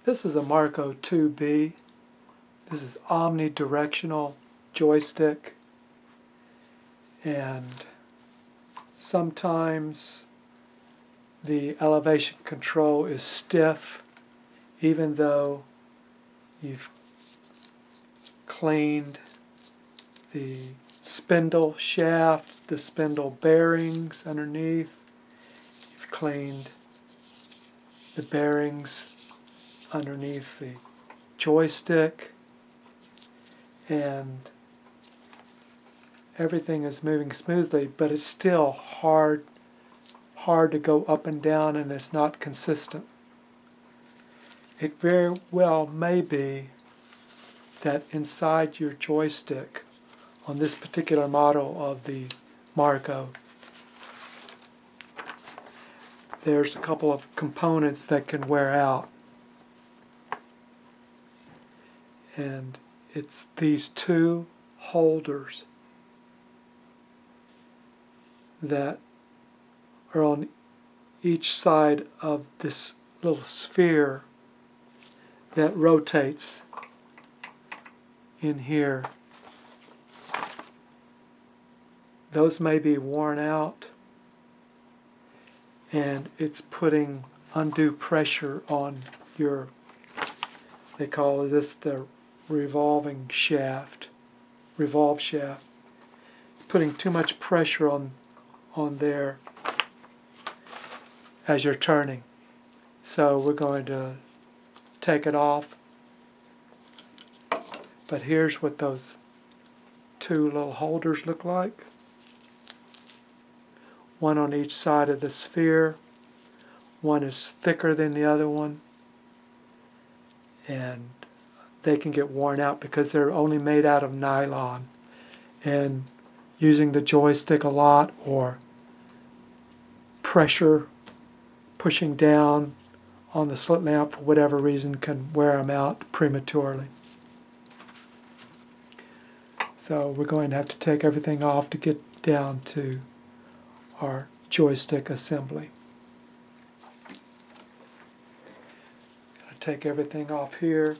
This is a Marco 2B. This is omnidirectional joystick, and sometimes the elevation control is stiff even though you've cleaned the spindle shaft, the spindle bearings underneath. You've cleaned the bearings underneath the joystick, and everything is moving smoothly, but it's still hard to go up and down, and it's not consistent. It very well may be that inside your joystick on this particular model of the Marco, there's a couple of components that can wear out. And it's these two holders that are on each side of this little sphere that rotates in here. Those may be worn out, and it's putting undue pressure on your, they call this the revolve shaft. It's putting too much pressure on there as you're turning. So we're going to take it off. But here's what those two little holders look like. One on each side of the sphere. One is thicker than the other one, and they can get worn out because they're only made out of nylon. And using the joystick a lot, or pressure pushing down on the slit lamp for whatever reason, can wear them out prematurely. So we're going to have to take everything off to get down to our joystick assembly. Gonna take everything off here.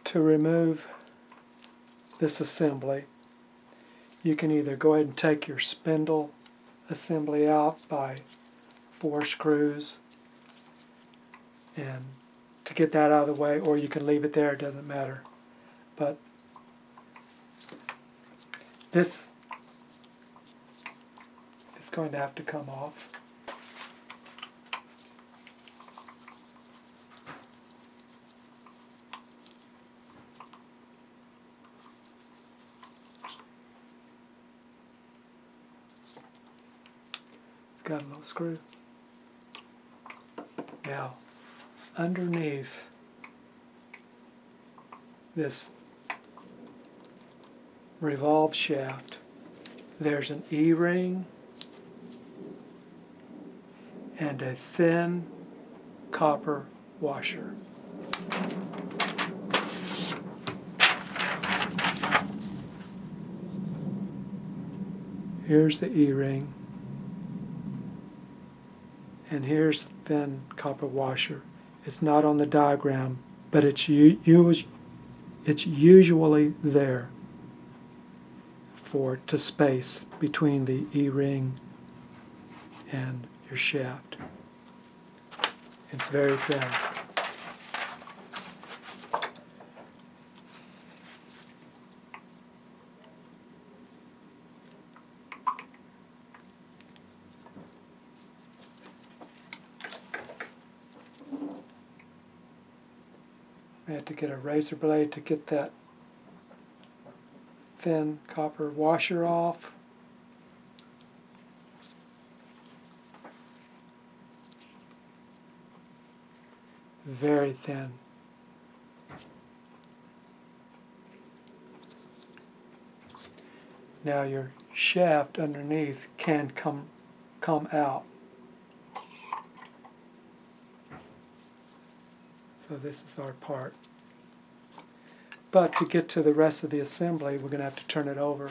To remove this assembly, you can either go ahead and take your spindle assembly out by 4 screws and to get that out of the way, or you can leave it there, it doesn't matter. But this is going to have to come off. Got a little screw. Now, underneath this revolve shaft, there's an E-ring and a thin copper washer. Here's the E-ring. And here's the thin copper washer. It's not on the diagram, but it's usually there to space between the E-ring and your shaft. It's very thin. I had to get a razor blade to get that thin copper washer off. Very thin. Now your shaft underneath can come out. So this is our part. But to get to the rest of the assembly, we're going to have to turn it over.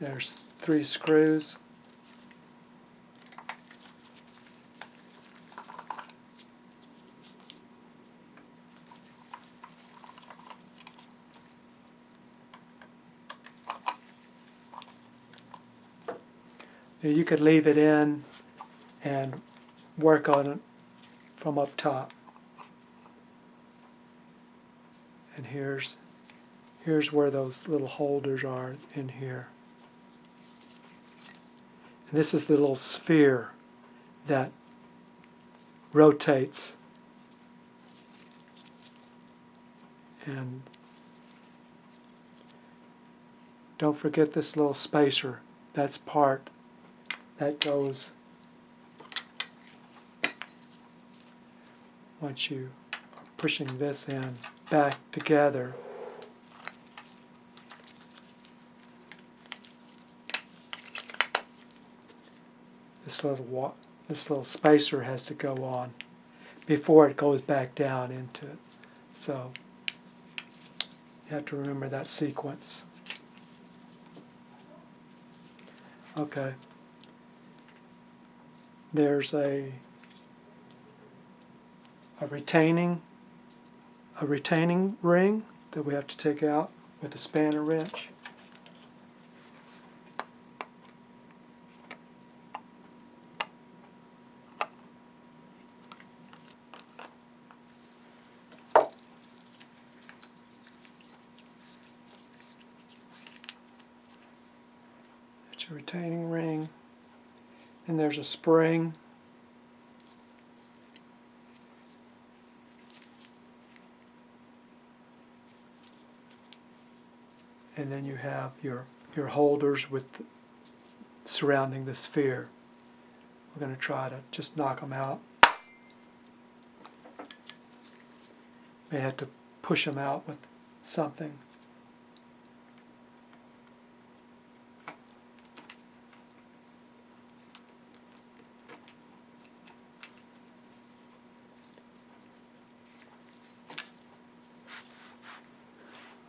There's 3 screws. You could leave it in and work on it from up top. And here's where those little holders are in here. And this is the little sphere that rotates. And don't forget this little spacer. That's part that goes once you are pushing this in back together. This little spacer has to go on before it goes back down into it. So you have to remember that sequence. Okay. There's a retaining ring that we have to take out with a spanner wrench. It's a retaining ring. And there's a spring. And then you have your holders surrounding the sphere. We're going to try to just knock them out. May have to push them out with something.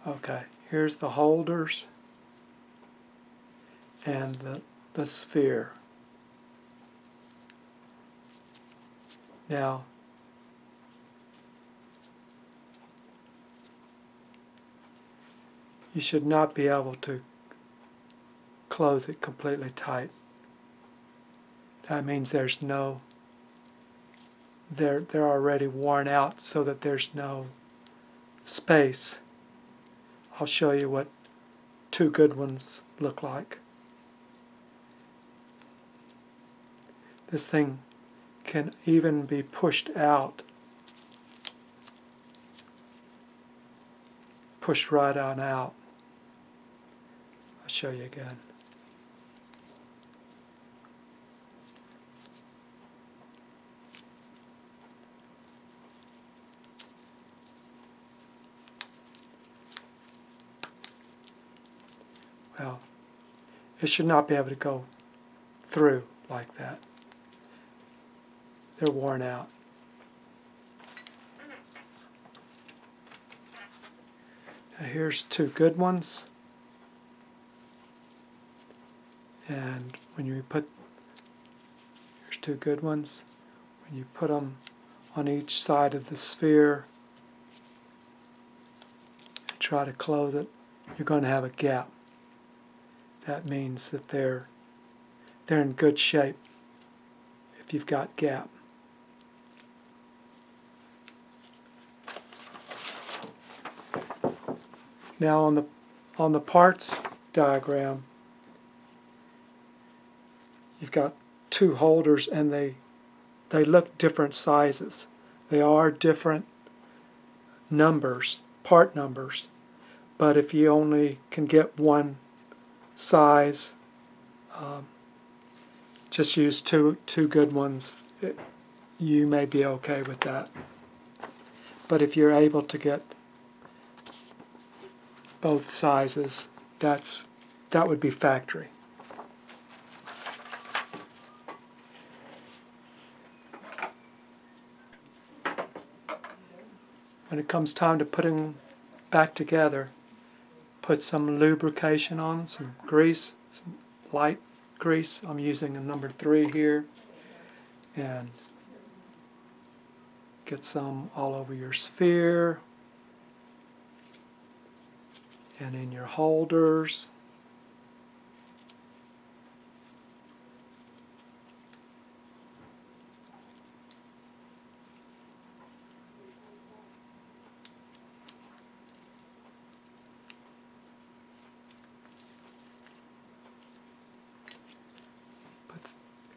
Okay, here's the holders and the sphere. Now, you should not be able to close it completely tight. That means they're already worn out so that there's no space. I'll show you what 2 good ones look like. This thing can even be pushed out. Pushed right on out. I'll show you again. Well, it should not be able to go through like that. They're worn out. Now here's 2 good ones. And when you here's 2 good ones. When you put them on each side of the sphere, and try to close it, you're going to have a gap. That means that they're in good shape if you've got gap. Now on the parts diagram, you've got two holders and they look different sizes. They are different numbers, part numbers, but if you only can get one size, just use two good ones. You may be okay with that. But if you're able to get both sizes, that would be factory. When it comes time to putting back together, put some lubrication on, some grease, some light grease. I'm using a number 3 here, and get some all over your sphere and in your holders.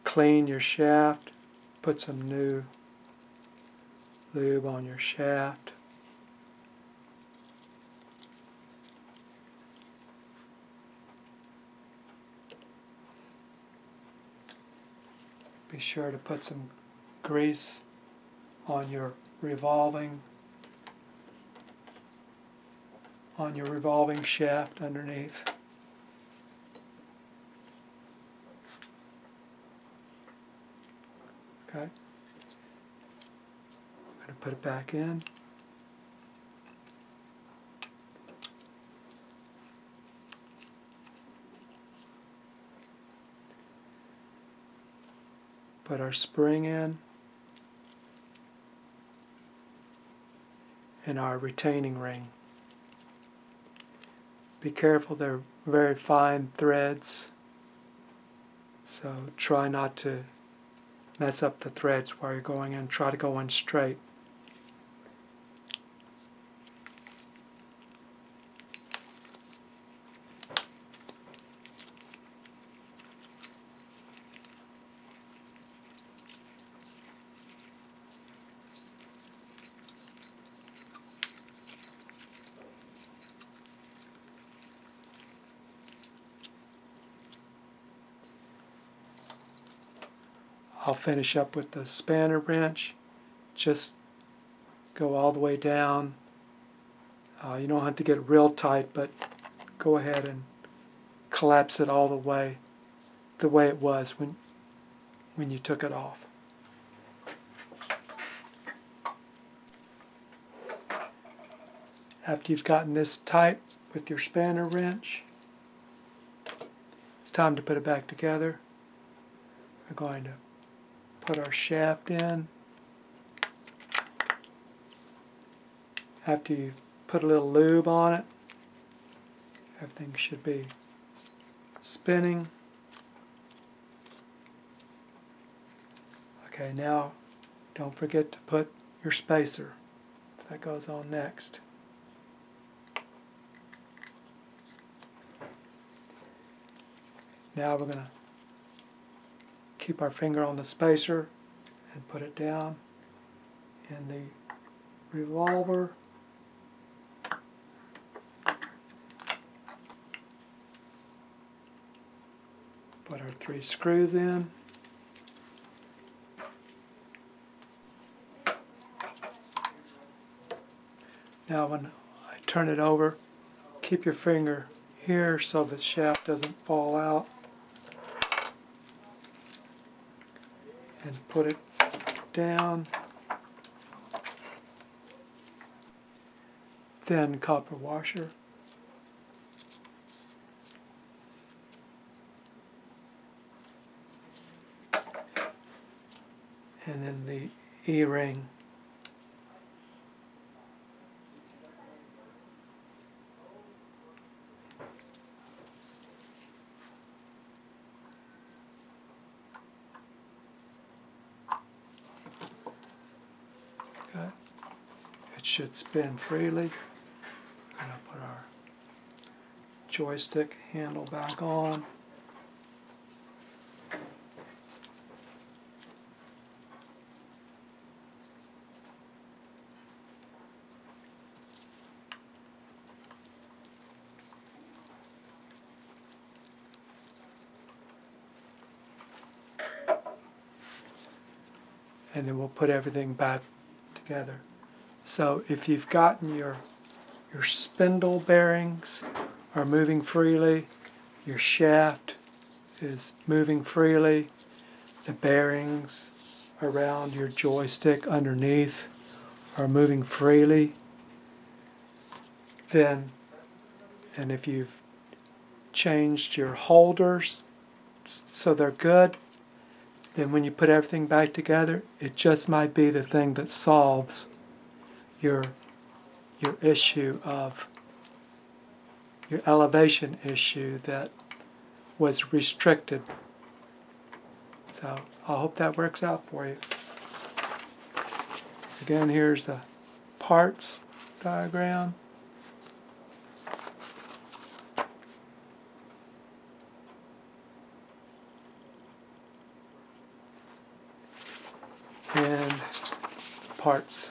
Clean your shaft, put some new lube on your shaft. Be sure to put some grease on your revolving shaft underneath. Okay. I'm going to put it back in. Put our spring in and our retaining ring. Be careful, they're very fine threads, so try not to mess up the threads while you're going in. Try to go in straight. I'll finish up with the spanner wrench. Just go all the way down. You don't have to get real tight, but go ahead and collapse it all the way it was when you took it off. After you've gotten this tight with your spanner wrench, it's time to put it back together. We're going to put our shaft in. After you put a little lube on it, everything should be spinning. Okay, now don't forget to put your spacer. That goes on next. Now we're going to keep our finger on the spacer and put it down in the revolver. Put our 3 screws in. Now when I turn it over, keep your finger here so the shaft doesn't fall out. And put it down. Thin copper washer. And then the E-ring. Okay. It should spin freely. We're going to put our joystick handle back on. And then we'll put everything back together. So if you've gotten your spindle bearings are moving freely, your shaft is moving freely, the bearings around your joystick underneath are moving freely, then, and if you've changed your holders so they're good, then when you put everything back together, it just might be the thing that solves your issue of your elevation issue that was restricted. So I hope that works out for you. Again, here's the parts diagram. And parts.